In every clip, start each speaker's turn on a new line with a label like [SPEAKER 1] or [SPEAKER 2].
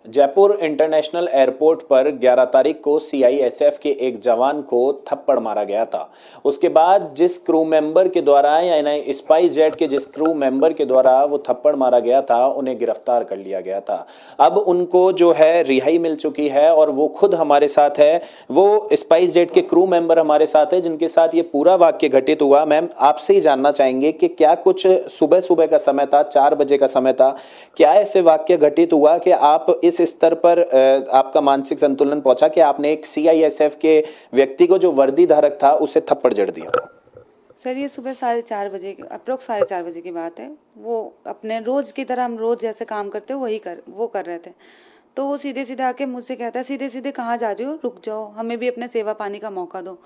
[SPEAKER 1] Jaipur international airport पर 11 तारीख को सीआईएसएफ के एक जवान को थप्पड़ मारा गया था। उसके बाद जिस क्रू मेंबर के द्वारा यानी स्पाइस जेट के जिस क्रू मेंबर के द्वारा वो थप्पड़ मारा गया था, उन्हें गिरफ्तार कर लिया गया था। अब उनको जो है रिहाई मिल चुकी है और वो खुद हमारे साथ है। वो स्पाइस जेट के क्रू मेंबर हमारे साथ है जिनके साथ ये पूरा वाक्य घटित हुआ। मैम, आपसे ही जानना चाहेंगे कि क्या कुछ सुबह सुबह का समय था, 4 बजे का समय था, क्या ऐसे वाक्य घटित हुआ कि आप इस स्तर पर आपका मानसिक संतुलन पहुंचा कि आपने एक सीआईएसएफ के व्यक्ति को जो वर्दी धारक था उसे थप्पड़ जड़ दिया?
[SPEAKER 2] सर, ये सुबह 4:30 अप्रोक्स 4:30 की बात है। वो अपने रोज की तरह, हम रोज जैसे काम करते हैं वो कर रहे थे। तो वो सीधे सीधे आके मुझसे कहता है, सीधे सीधे कहाँ जा रही हो, रुक जाओ, हमें भी अपने सेवा पानी का मौका दो।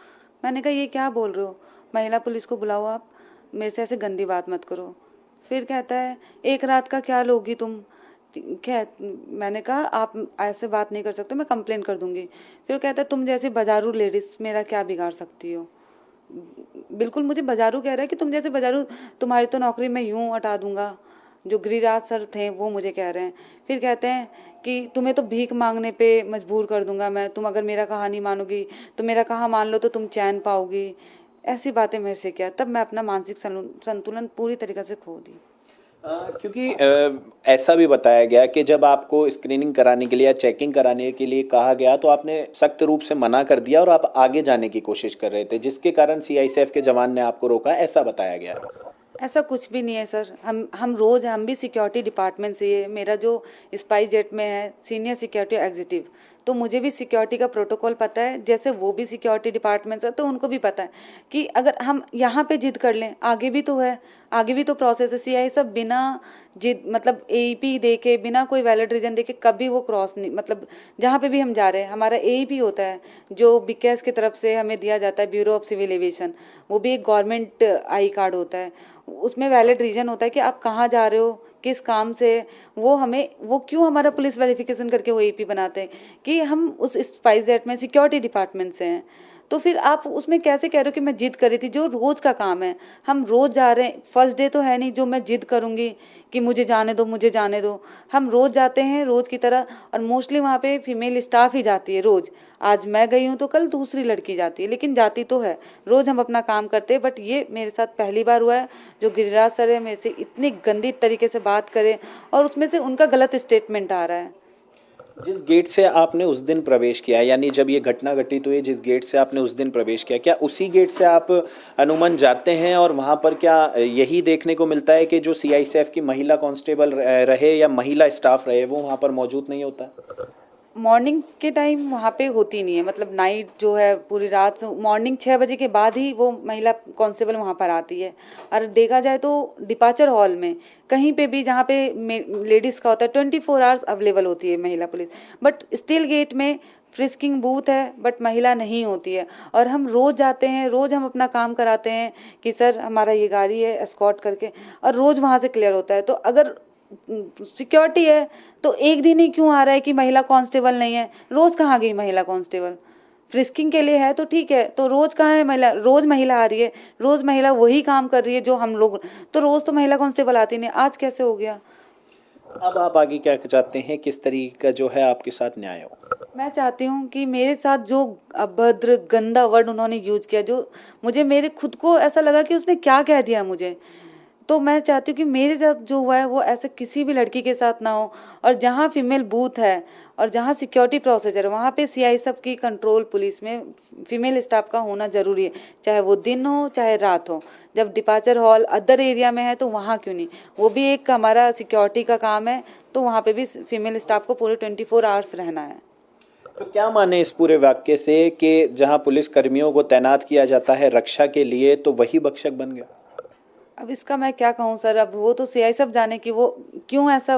[SPEAKER 2] मैंने कहा ये क्या बोल रहे हो, महिला पुलिस को बुलाओ, आप मेरे से ऐसे गंदी बात मत करो। फिर कहता है एक रात का क्या लोगी तुम, क्या? मैंने कहा आप ऐसे बात नहीं कर सकते, मैं कंप्लेन कर दूंगी। फिर कहता है तुम जैसी बाजारू लेडीज मेरा क्या बिगाड़ सकती हो। बिल्कुल मुझे बाजारू कह रहा है कि तुम जैसे बाजारू, तुम्हारी तो नौकरी मैं यूं हटा दूंगा। जो गिरिराज सर थे वो मुझे कह रहे हैं। फिर कहते हैं कि तुम्हें तो भीख मांगने पे मजबूर कर दूंगा मैं, तुम अगर मेरा कहा नहीं मानोगी तो मेरा कहा मान लो तो तुम चैन पाओगी। ऐसी बातें मेरे से किया। तब मैं अपना मानसिक संतुलन पूरी तरीके से खो दी।
[SPEAKER 1] क्योंकि ऐसा भी बताया गया कि जब आपको स्क्रीनिंग कराने के लिए या चेकिंग कराने के लिए कहा गया तो आपने सख्त रूप से मना कर दिया और आप आगे जाने की कोशिश कर रहे थे, जिसके कारण सीआईएसएफ के जवान ने आपको रोका, ऐसा बताया गया।
[SPEAKER 2] ऐसा कुछ भी नहीं है सर। हम भी सिक्योरिटी डिपार्टमेंट से है। मेरा जो स्पाइस जेट में है सीनियर सिक्योरिटी एग्जीक्यूटिव, तो मुझे भी सिक्योरिटी का प्रोटोकॉल पता है, जैसे वो भी सिक्योरिटी डिपार्टमेंट से, तो उनको भी पता है कि अगर हम यहाँ पे जिद कर लें, आगे भी तो है, आगे भी तो प्रोसेस है। सीआई सब बिना जिद, मतलब एईपी दे के, बिना कोई वैलिड रीजन दे के कभी वो क्रॉस नहीं, मतलब जहाँ पे भी हम जा रहे हैं, हमारा एईपी होता है जो बीकेएस की तरफ से हमें दिया जाता है, ब्यूरो ऑफ सिविल एविएशन, वो भी एक गवर्नमेंट आई कार्ड होता है। उसमें वैलिड रीजन होता है कि आप कहाँ जा रहे हो, किस काम से। वो क्यों हमारा पुलिस वेरिफिकेशन करके वो एपी बनाते हैं कि हम उस स्पाइस जेट में सिक्योरिटी डिपार्टमेंट से हैं। तो फिर आप उसमें कैसे कह रहे हो कि मैं जिद करी थी? जो रोज का काम है, हम रोज जा रहे हैं, फर्स्ट डे तो है नहीं जो मैं जिद करूंगी कि मुझे जाने दो, मुझे जाने दो। हम रोज जाते हैं रोज की तरह, और मोस्टली वहाँ पे फीमेल स्टाफ ही जाती है रोज। आज मैं गई हूँ तो कल दूसरी लड़की जाती है, लेकिन जाती तो है। रोज हम अपना काम करते हैं। बट ये मेरे साथ पहली बार हुआ है जो गिरिराज सर है मेरे से इतनी गंदी तरीके से बात करे, और उसमें से उनका गलत स्टेटमेंट आ रहा है।
[SPEAKER 1] जिस गेट से आपने उस दिन प्रवेश किया, यानी जब ये घटना घटित हुई, जिस गेट से आपने उस दिन प्रवेश किया, क्या उसी गेट से आप अनुमन जाते हैं? और वहां पर क्या यही देखने को मिलता है कि जो सीआईएसएफ की महिला कांस्टेबल रहे या महिला स्टाफ रहे वो वहां पर मौजूद नहीं होता?
[SPEAKER 2] मॉर्निंग के टाइम वहाँ पे होती नहीं है, मतलब नाइट जो है पूरी रात, मॉर्निंग 6 बजे के बाद ही वो महिला कांस्टेबल वहाँ पर आती है। और देखा जाए तो डिपार्चर हॉल में कहीं पे भी जहाँ पे लेडीज़ का होता है 24 आवर्स अवेलेबल होती है महिला पुलिस, बट स्टिल गेट में फ्रिस्किंग बूथ है बट महिला नहीं होती है। और हम रोज जाते हैं, रोज हम अपना काम कराते हैं कि सर हमारा ये गाड़ी है एस्कॉर्ट करके, और रोज वहाँ से क्लियर होता है। तो अगर सिक्योरिटी है तो एक दिन ही क्यों आ रहा है कि महिला कांस्टेबल नहीं है? रोज कहाँ गई महिला कांस्टेबल? फ्रिस्किंग के लिए है तो ठीक है, तो रोज कहाँ है महिला? रोज महिला आ रही है, रोज महिला वही काम कर रही है जो हम लोग, तो रोज तो महिला कांस्टेबल आती नहीं, आज कैसे हो गया?
[SPEAKER 1] अब आप आगे क्या चाहते हैं, किस तरीके का जो है आपके साथ न्याय हो?
[SPEAKER 2] मैं चाहती हूँ कि मेरे साथ जो अभद्र गंदा वर्ड उन्होंने यूज किया, जो मुझे, मेरे खुद को ऐसा लगा कि उसने क्या कह दिया मुझे, तो मैं चाहती हूँ कि मेरे साथ जो हुआ है वो ऐसे किसी भी लड़की के साथ ना हो। और जहाँ फीमेल बूथ है और जहाँ सिक्योरिटी प्रोसीजर है वहाँ पे सीआई सब की कंट्रोल पुलिस में फीमेल स्टाफ का होना जरूरी है, चाहे वो दिन हो चाहे रात हो। जब डिपार्चर हॉल अदर एरिया में है तो वहाँ क्यों नहीं? वो भी एक हमारा सिक्योरिटी का काम है, तो वहाँ पे भी फीमेल स्टाफ को पूरे 24 आवर्स रहना है।
[SPEAKER 1] तो क्या माने इस पूरे वाक्य से कि जहां पुलिस कर्मियों को तैनात किया जाता है रक्षा के लिए तो वही भक्षक बन गया?
[SPEAKER 2] अब इसका मैं क्या कहूँ सर, अब वो तो सीआई सब जाने कि वो क्यों ऐसा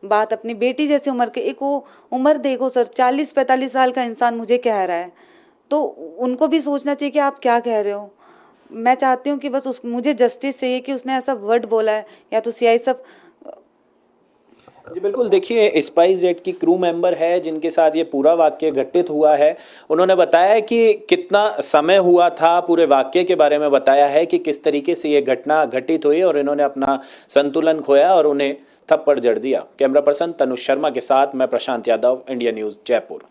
[SPEAKER 2] बात, अपनी बेटी जैसी उम्र के, एक वो उम्र देखो सर, 40-45 साल का इंसान मुझे कह रहा है, तो उनको भी सोचना चाहिए कि आप क्या कह रहे हो। मैं चाहती हूँ कि बस मुझे जस्टिस चाहिए कि उसने ऐसा वर्ड बोला है, या तो सीआई सब।
[SPEAKER 1] जी बिल्कुल, देखिए स्पाइस जेट की क्रू मेंबर है जिनके साथ ये पूरा वाक्य घटित हुआ है, उन्होंने बताया कि कितना समय हुआ था, पूरे वाक्य के बारे में बताया है कि किस तरीके से ये घटना घटित हुई और इन्होंने अपना संतुलन खोया और उन्हें थप्पड़ जड़ दिया। कैमरा पर्सन तनुष शर्मा के साथ मैं प्रशांत यादव, इंडिया न्यूज जयपुर।